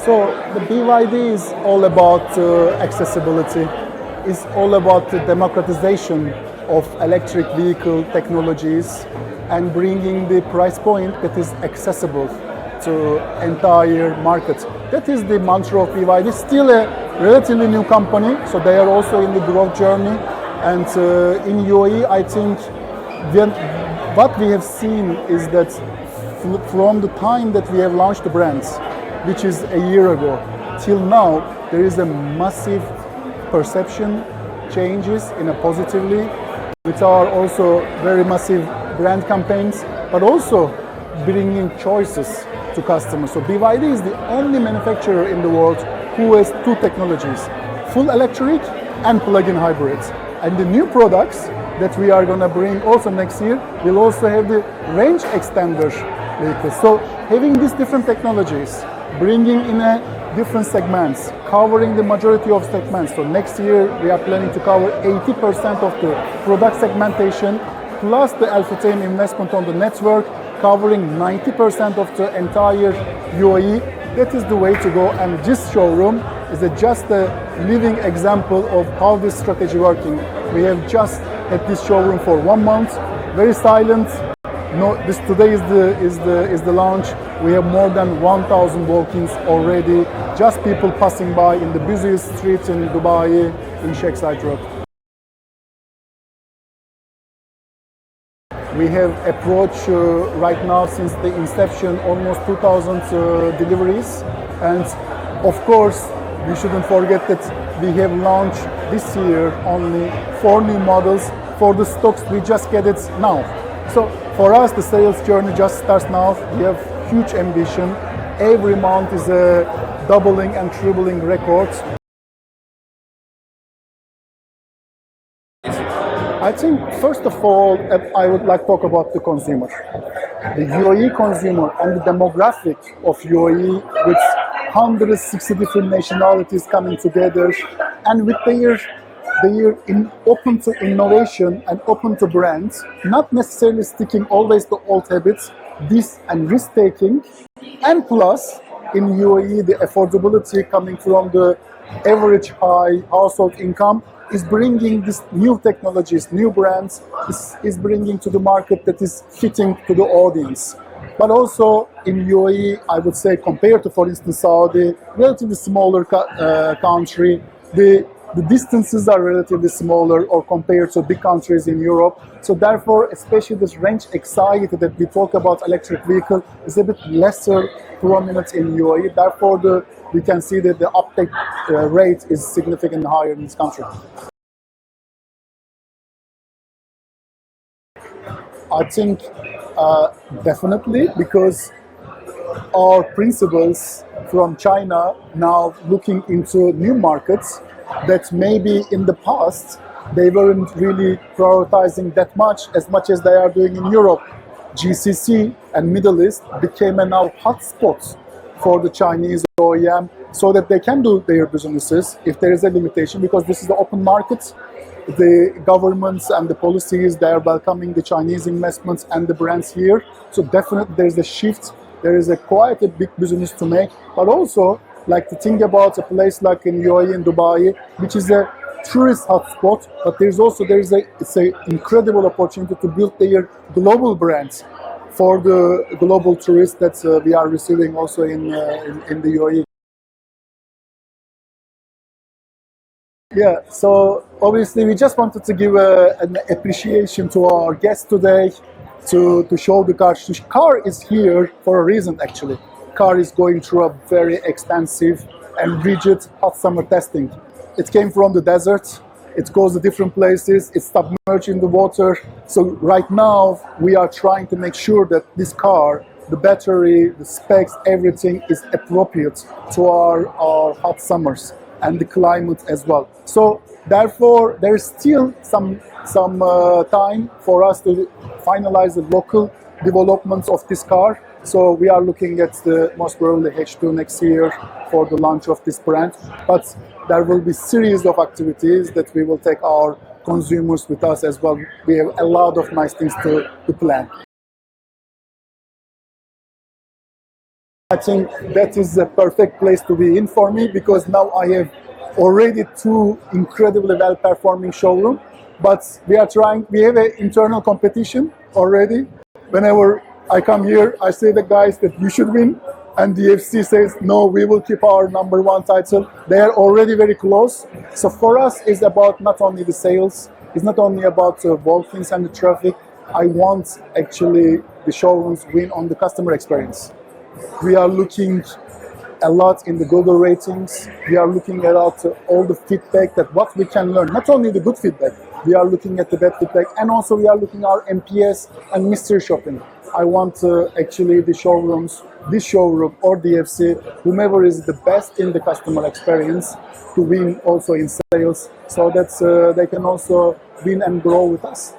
So the BYD is all about accessibility. It's all about the democratization of electric vehicle technologies and bringing the price point that is accessible to entire market. That is the mantra of BYD. Still a relatively new company, so they are also in the growth journey. And in UAE, I think what we have seen is that from the time that we have launched the brands, which is a year ago, till now, there is a massive perception changes in a positively, with our also very massive brand campaigns, but also bringing choices to customers. So BYD is the only manufacturer in the world who has two technologies, full electric and plug-in hybrids. And the new products that we are going to bring also next year will also have the range extender vehicles. So having these different technologies, bringing in a different segments, covering the majority of segments. So next year we are planning to cover 80% of the product segmentation, plus the Al-Futtaim investment on the network, covering 90% of the entire UAE. That is the way to go, and this showroom is just a living example of how this strategy working. We have just had this showroom for 1 month, very silent. No, this today is the launch. We have more than 1,000 walk-ins already. Just people passing by in the busiest streets in Dubai, in Sheikh Zayed Road. We have approached right now since the inception almost 2,000 deliveries, and of course we shouldn't forget that we have launched this year only 4 new models. For the stocks we just get it now. So for us the sales journey just starts now. We have huge ambition. Every month is a doubling and tripling records. I think first of all I would like to talk about the consumer. The UAE consumer and the demographic of UAE with 160 different nationalities coming together, and with their open to innovation and open to brands, not necessarily sticking always to old habits, this and risk taking, and plus in UAE the affordability coming from the average high household income is bringing these new technologies, new brands, is bringing to the market that is fitting to the audience. But also in UAE, I would say compared to, for instance, Saudi, relatively smaller country, the distances are relatively smaller or compared to big countries in Europe. So therefore, especially this range anxiety that we talk about electric vehicle is a bit lesser prominent in UAE. Therefore, we can see that the uptake rate is significantly higher in this country. I think definitely, because our principals from China now looking into new markets that maybe in the past they weren't really prioritizing that much as they are doing in Europe. GCC and Middle East became a now hotspot for the Chinese OEM so that they can do their businesses if there is a limitation, because this is the open market. The governments and the policies, they are welcoming the Chinese investments and the brands here. So definitely there is a shift. There is quite a big business to make, but also like to think about a place like in UAE and Dubai, which is a tourist hotspot, but it's an incredible opportunity to build their global brands for the global tourists that we are receiving also in the UAE. Yeah, so obviously we just wanted to give an appreciation to our guests today to show the car. The car is here for a reason actually. Car is going through a very extensive and rigid hot summer testing. It came from the desert, it goes to different places, it's submerged in the water. So right now we are trying to make sure that this car, the battery, the specs, everything is appropriate to our hot summers and the climate as well. So therefore there is still some time for us to finalize the local developments of this car. So we are looking at the most probably H2 next year for the launch of this brand. But there will be series of activities that we will take our consumers with us as well. We have a lot of nice things to plan. I think that is the perfect place to be in for me, because now I have already two incredibly well-performing showroom. But we have an internal competition already. Whenever I come here, I say the guys that you should win, and the FC says, no, we will keep our number one title. They are already very close. So for us, it's about not only the sales, it's not only about walk-ins and the traffic. I want actually the showrooms win on the customer experience. We are looking a lot in the Google ratings. We are looking at all the feedback, that what we can learn, not only the good feedback, we are looking at the bad feedback, and also we are looking at our MPS and mystery shopping. I want actually the showrooms, this showroom or DFC, whomever is the best in the customer experience, to win also in sales, so that they can also win and grow with us.